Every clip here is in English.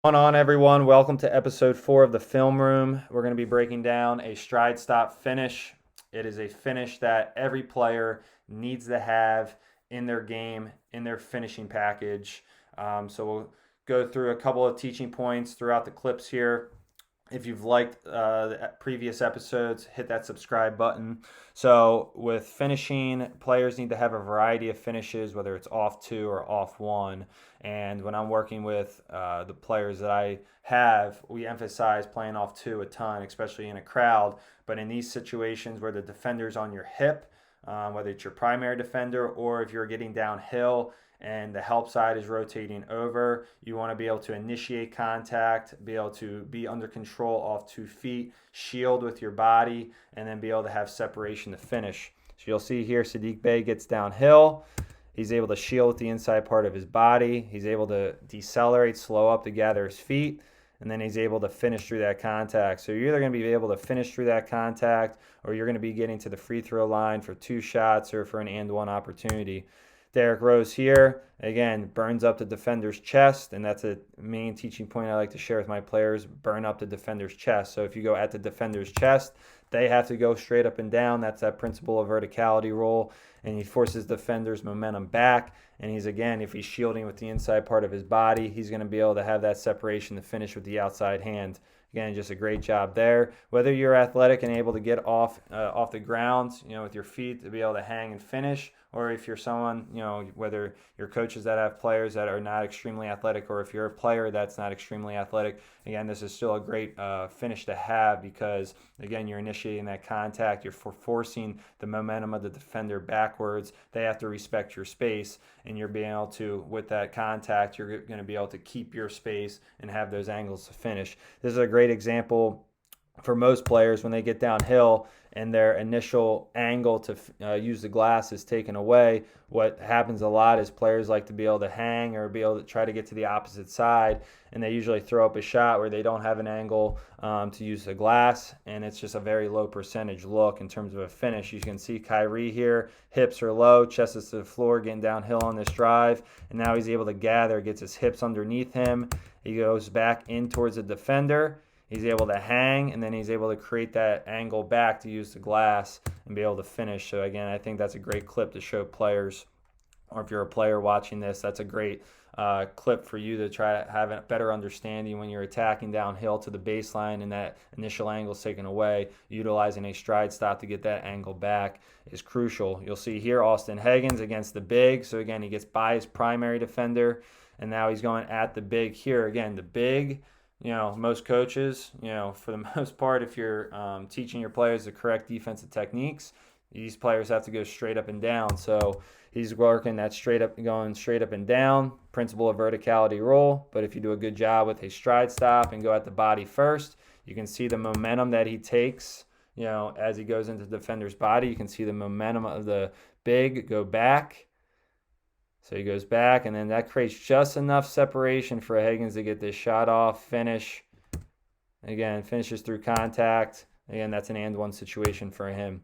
What's going on, everyone? Welcome to episode 4 of the Film Room. We're going to be breaking down a stride stop finish. It is a finish that every player needs to have in their game, in their finishing package. So we'll go through a couple of teaching points throughout the clips here. If you've liked the previous episodes, hit that subscribe button. So, with finishing, players need to have a variety of finishes, whether it's off two or off one. And when I'm working with the players that I have, we emphasize playing off two a ton, especially in a crowd. But in these situations where the defender's on your hip, whether it's your primary defender or if you're getting downhill and the help side is rotating over, you want to be able to initiate contact, be able to be under control off 2 feet, shield with your body, and then be able to have separation to finish. So you'll see here Sadiq Bey gets downhill. He's able to shield with the inside part of his body. He's able to decelerate, slow up to gather his feet, and then he's able to finish through that contact. So you're either going to be able to finish through that contact or you're going to be getting to the free throw line for 2 shots or for an and one opportunity. Derrick Rose here, again, burns up the defender's chest, and that's a main teaching point I like to share with my players, burn up the defender's chest. So if you go at the defender's chest, they have to go straight up and down. That's that principle of verticality rule, and he forces defender's momentum back, and he's, again, if he's shielding with the inside part of his body, he's going to be able to have that separation to finish with the outside hand. Again, just a great job there. Whether you're athletic and able to get off the ground, with your feet to be able to hang and finish, or if you're someone, whether you're coaches that have players that are not extremely athletic, or if you're a player that's not extremely athletic, again, this is still a great finish to have because, again, you're initiating that contact. You're forcing the momentum of the defender backwards. They have to respect your space, and you're being able to, with that contact, you're going to be able to keep your space and have those angles to finish. This is a great example for most players when they get downhill and their initial angle to use the glass is taken away. What happens a lot is players like to be able to hang or be able to try to get to the opposite side, and they usually throw up a shot where they don't have an angle to use the glass, and it's just a very low percentage look in terms of a finish. You can see Kyrie here, hips are low, chest is to the floor, getting downhill on this drive, and now he's able to gather, gets his hips underneath him. He goes back in towards the defender. He's able to hang, and then he's able to create that angle back to use the glass and be able to finish. So, again, I think that's a great clip to show players, or if you're a player watching this, that's a great clip for you to try to have a better understanding when you're attacking downhill to the baseline and that initial angle is taken away. Utilizing a stride stop to get that angle back is crucial. You'll see here Austin Higgins against the big. So, again, he gets by his primary defender, and now he's going at the big here. Again, the big, most coaches, for the most part, if you're teaching your players the correct defensive techniques, these players have to go straight up and down. So he's working that going straight up and down, principle of verticality rule. But if you do a good job with a stride stop and go at the body first, you can see the momentum that he takes, as he goes into the defender's body. You can see the momentum of the big go back. So he goes back, and then that creates just enough separation for Higgins to get this shot off, finish. Again, finishes through contact. Again, that's an and one situation for him.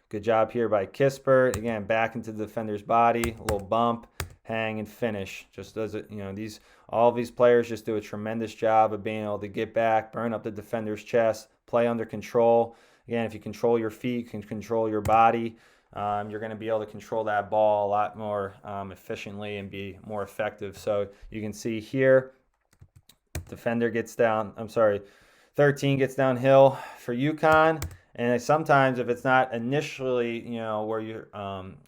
Good job here by Kispert. Again, back into the defender's body, a little bump, hang, and finish. Just does it, all of these players just do a tremendous job of being able to get back, burn up the defender's chest, play under control. Again, if you control your feet, you can control your body. You're going to be able to control that ball a lot more efficiently and be more effective. So you can see here, defender gets down, 13 gets downhill for UConn. And sometimes if it's not initially, where you're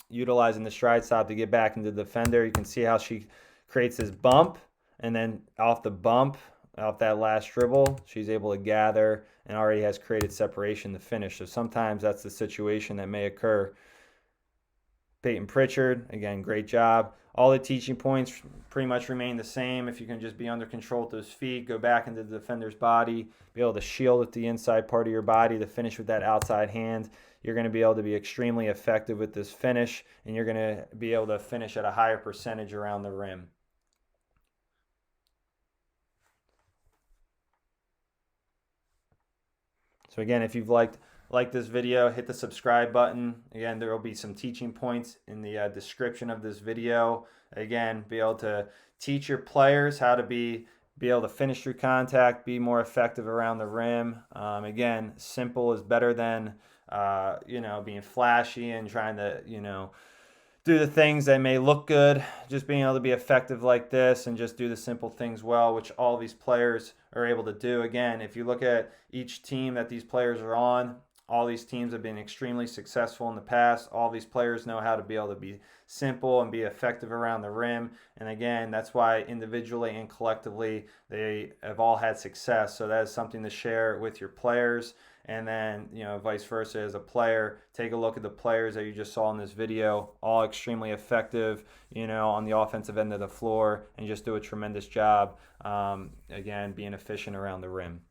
utilizing the stride stop to get back into the defender, you can see how she creates this bump. And then off the bump, off that last dribble, she's able to gather and already has created separation to finish. So sometimes that's the situation that may occur. Peyton Pritchard, again, great job. All the teaching points pretty much remain the same. If you can just be under control with those feet, go back into the defender's body, be able to shield with the inside part of your body to finish with that outside hand, you're going to be able to be extremely effective with this finish, and you're going to be able to finish at a higher percentage around the rim. So again, if you've liked this video, hit the subscribe button. Again, there will be some teaching points in the description of this video. Again, be able to teach your players how to be be able to finish through contact, be more effective around the rim. Again, simple is better than being flashy and trying to do the things that may look good. Just being able to be effective like this and just do the simple things well, which all these players are able to do. Again, if you look at each team that these players are on, all these teams have been extremely successful in the past. All these players know how to be able to be simple and be effective around the rim. And again, that's why individually and collectively they have all had success. So that is something to share with your players. And then, vice versa as a player, take a look at the players that you just saw in this video, all extremely effective, on the offensive end of the floor, and just do a tremendous job, again, being efficient around the rim.